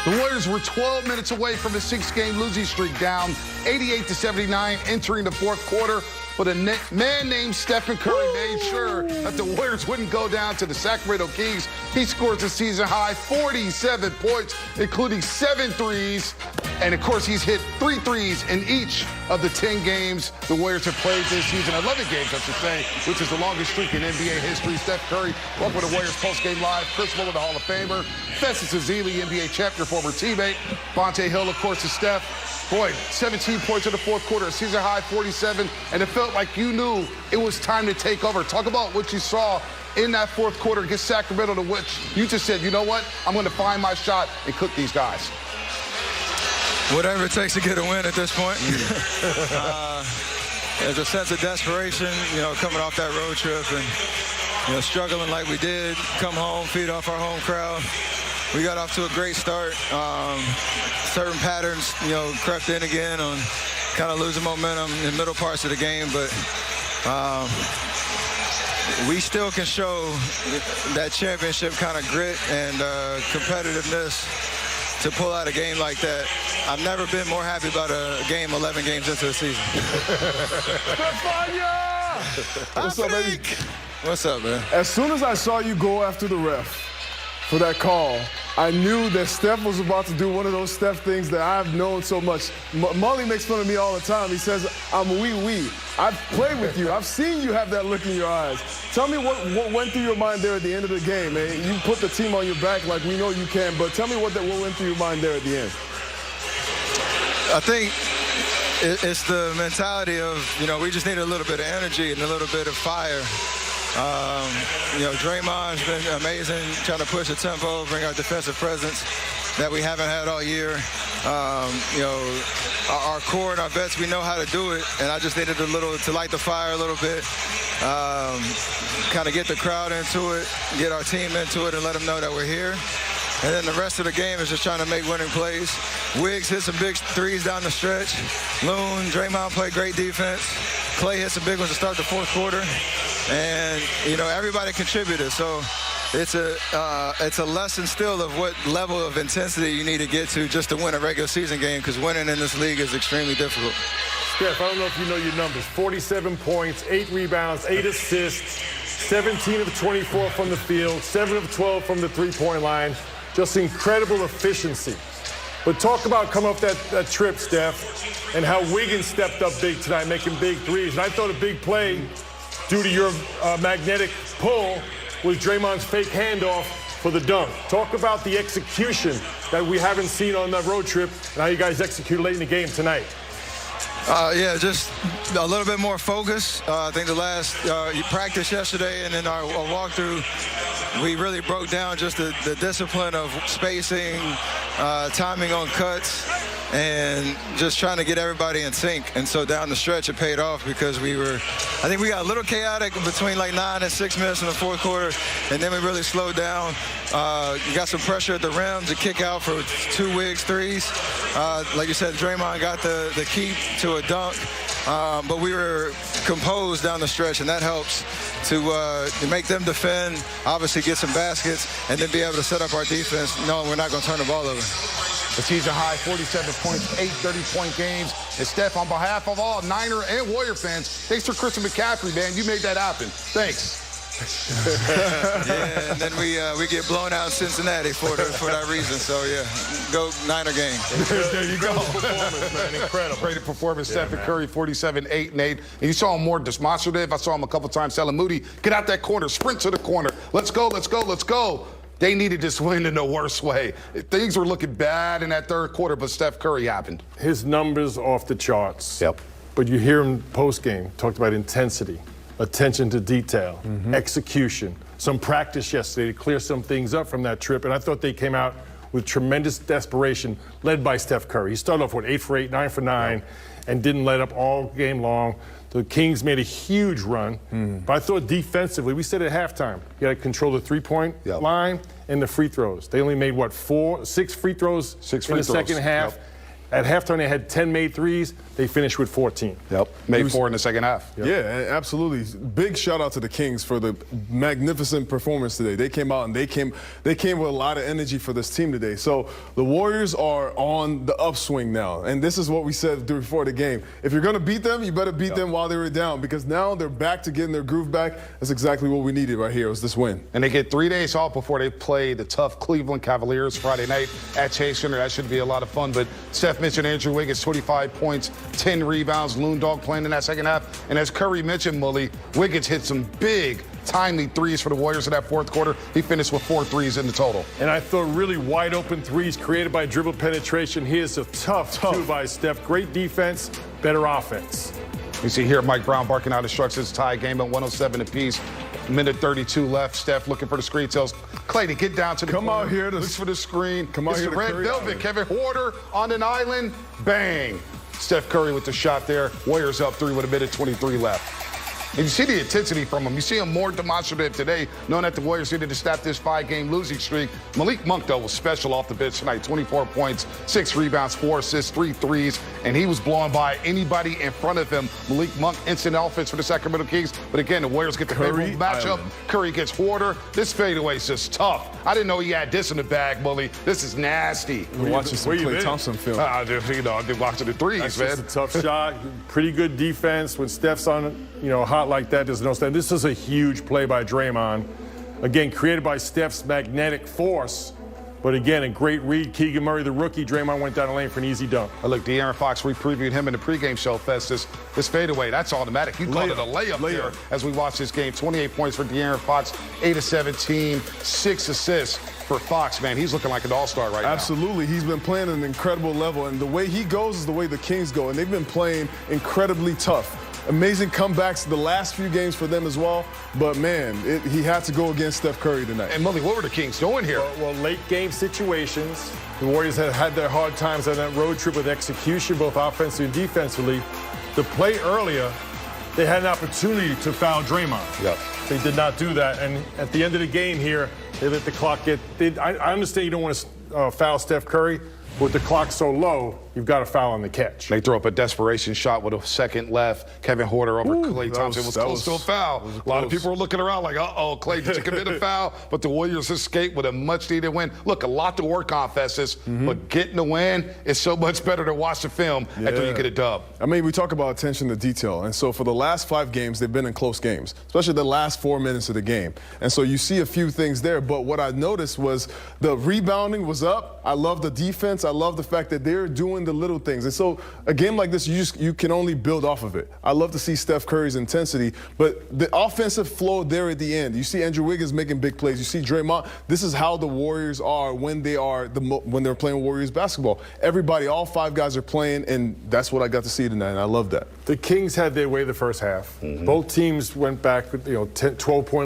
The Warriors were 12 minutes away from a 6-game losing streak, down 88-79 entering the fourth quarter. But a man named Steph Curry made sure that the Warriors wouldn't go down to the Sacramento Kings. He scores a season-high 47 points, including 7 threes. And, of course, he's hit 3 threes in each of the 10 games the Warriors have played this season. 11 games, I should say, which is the longest streak in NBA history. Steph Curry, welcome to the Warriors postgame live. Chris Muller, the Hall of Famer. Festus Ezeli, NBA champion, former teammate. Vontae Hill, of course, is Steph. Boy, 17 points in the fourth quarter, a season-high 47, and it felt like you knew it was time to take over. Talk about what you saw in that fourth quarter against Sacramento, to which you just said, you know what, I'm going to find my shot and cook these guys. Whatever it takes to get a win at this point. There's a sense of desperation, coming off that road trip and, struggling like we did, come home, feed off our home crowd. We got off to a great start. Certain patterns, crept in again on kind of losing momentum in middle parts of the game, but we still can show that championship kind of grit and competitiveness to pull out a game like that. I've never been more happy about a game 11 games into the season. What's up, baby? What's up, man? As soon as I saw you go after the ref for that call, I knew that Steph was about to do one of those Steph things that I've known so much. Mully makes fun of me all the time. He says, I'm wee-wee. I've played with you. I've seen you have that look in your eyes. Tell me what went through your mind there at the end of the game, man. You put the team on your back like we know you can, but tell me what went through your mind there at the end. I think it's the mentality of, we just need a little bit of energy and a little bit of fire. Draymond's been amazing, trying to push the tempo, bring our defensive presence that we haven't had all year. Our core and our vets, we know how to do it, and I just needed to light the fire a little bit, kind of get the crowd into it, get our team into it, and let them know that we're here. And then the rest of the game is just trying to make winning plays. Wiggs hit some big threes down the stretch. Loon, Draymond played great defense. Clay hit some big ones to start the fourth quarter. And, everybody contributed. So it's a lesson still of what level of intensity you need to get to just to win a regular season game, because winning in this league is extremely difficult. Steph, I don't know if you know your numbers. 47 points, 8 rebounds, 8 assists, 17 of 24 from the field, 7 of 12 from the three-point line. Just incredible efficiency. But talk about coming off that trip, Steph, and how Wiggins stepped up big tonight, making big threes. And I thought a big play due to your magnetic pull was Draymond's fake handoff for the dunk. Talk about the execution that we haven't seen on that road trip and how you guys executed late in the game tonight. Just a little bit more focus. I think the last practice yesterday and then our walkthrough, we really broke down just the discipline of spacing, timing on cuts, and just trying to get everybody in sync. And so down the stretch, it paid off because I think we got a little chaotic between like 9 and 6 minutes in the fourth quarter, and then we really slowed down. You got some pressure at the rim to kick out for 2 Wiggs threes. Like you said, Draymond got the key to a dunk, but we were composed down the stretch, and that helps to make them defend, obviously get some baskets, and then be able to set up our defense knowing we're not going to turn the ball over. The season-high 47 points, 8 30-point games. And Steph, on behalf of all Niner and Warrior fans, thanks for Christian McCaffrey, man. You made that happen. Thanks. Yeah, and then we get blown out in Cincinnati for that reason. So, yeah, go Niner game. There you go. Performance, man. Incredible. Great performance. Steph Curry, 47, 8, and 8. And you saw him more demonstrative. I saw him a couple times telling Moody, get out that corner, sprint to the corner. Let's go, let's go, let's go. They needed this win in the worst way. Things were looking bad in that third quarter, but Steph Curry happened. His numbers off the charts. Yep. But you hear him post-game, talked about intensity, attention to detail, execution, some practice yesterday to clear some things up from that trip. And I thought they came out with tremendous desperation, led by Steph Curry. He started off with 8 for 8, 9 for 9, and didn't let up all game long. The Kings made a huge run, but I thought defensively, we said at halftime, you got to control the three-point line and the free throws. They only made, 6 free throws in the second half. At halftime, they had 10 made threes. They finished with 14. Yep. Made 4 in the second half. Yep. Yeah, absolutely. Big shout out to the Kings for the magnificent performance today. They came out and they came with a lot of energy for this team today. So the Warriors are on the upswing now. And this is what we said before the game. If you're going to beat them, you better beat them while they were down, because now they're back to getting their groove back. That's exactly what we needed right here, was this win. And they get 3 days off before they play the tough Cleveland Cavaliers Friday night at Chase Center. That should be a lot of fun. But Steph mentioned Andrew Wiggins, 25 points, 10 rebounds, Loon Dog playing in that second half. And as Curry mentioned, Mully, Wiggins hit some big, timely threes for the Warriors in that fourth quarter. He finished with 4 threes in the total. And I thought really wide open threes created by dribble penetration. Here's a tough two by Steph. Great defense, better offense. You see here Mike Brown barking out instructions, tie game at 107 apiece. Minute 32 left. Steph looking for the screen, tells Clay to get down to the corner. Out here. Looks for the screen. Come out it's here the to red Curry velvet. Island. Kevin Huerter on an island. Bang. Steph Curry with the shot there. Warriors up 3 with a minute 23 left. And you see the intensity from him. You see him more demonstrative today, knowing that the Warriors needed to stop this 5-game losing streak. Malik Monk, though, was special off the bench tonight. 24 points, 6 rebounds, 4 assists, 3 threes, and he was blowing by anybody in front of him. Malik Monk, instant offense for the Sacramento Kings. But again, the Warriors get the favorable matchup. Curry gets Huerter. This fadeaway is just tough. I didn't know he had this in the bag, Mully. This is nasty. We're watching some Klay Thompson film. I've been watching the threes, That's man. just a tough shot. Pretty good defense. When Steph's on, hot like that, there's no stand. This is a huge play by Draymond. Again, created by Steph's magnetic force. But again, a great read. Keegan Murray, the rookie. Draymond went down the lane for an easy dunk. Look, De'Aaron Fox, we previewed him in the pregame show, Festus. This fadeaway, that's automatic. You called it a layup there as we watch this game. 28 points for De'Aaron Fox, 8 of 17, 6 assists for Fox, man. He's looking like an all-star right now. Absolutely. He's been playing at an incredible level. And the way he goes is the way the Kings go. And they've been playing incredibly tough. Amazing comebacks the last few games for them as well. But, man, he had to go against Steph Curry tonight. And, Mully, what were the Kings doing here? Well, late-game situations. The Warriors had their hard times on that road trip with execution, both offensively and defensively. The play earlier, they had an opportunity to foul Draymond. Yep. They did not do that. And at the end of the game here, they let the clock get – I understand you don't want to foul Steph Curry. With the clock so low, you've got to foul on the catch. They throw up a desperation shot with a second left. Kevin Huerter over Klay Thompson was close to a foul. A lot of people were looking around like, uh-oh, Klay, did you commit a foul? But the Warriors escaped with a much-needed win. Look, a lot to work on, Festus, but getting the win is so much better to watch the film after you get a dub. I mean, we talk about attention to detail. And so for the last 5 games, they've been in close games, especially the last 4 minutes of the game. And so you see a few things there. But what I noticed was the rebounding was up. I love the defense. I love the fact that they're doing the little things. And so a game like this, you can only build off of it. I love to see Steph Curry's intensity, but the offensive flow there at the end. You see Andrew Wiggins making big plays. You see Draymond. This is how the Warriors are when they're playing Warriors basketball. Everybody, all 5 guys are playing, and that's what I got to see tonight, and I love that. The Kings had their way the first half. Both teams went back with 12 points.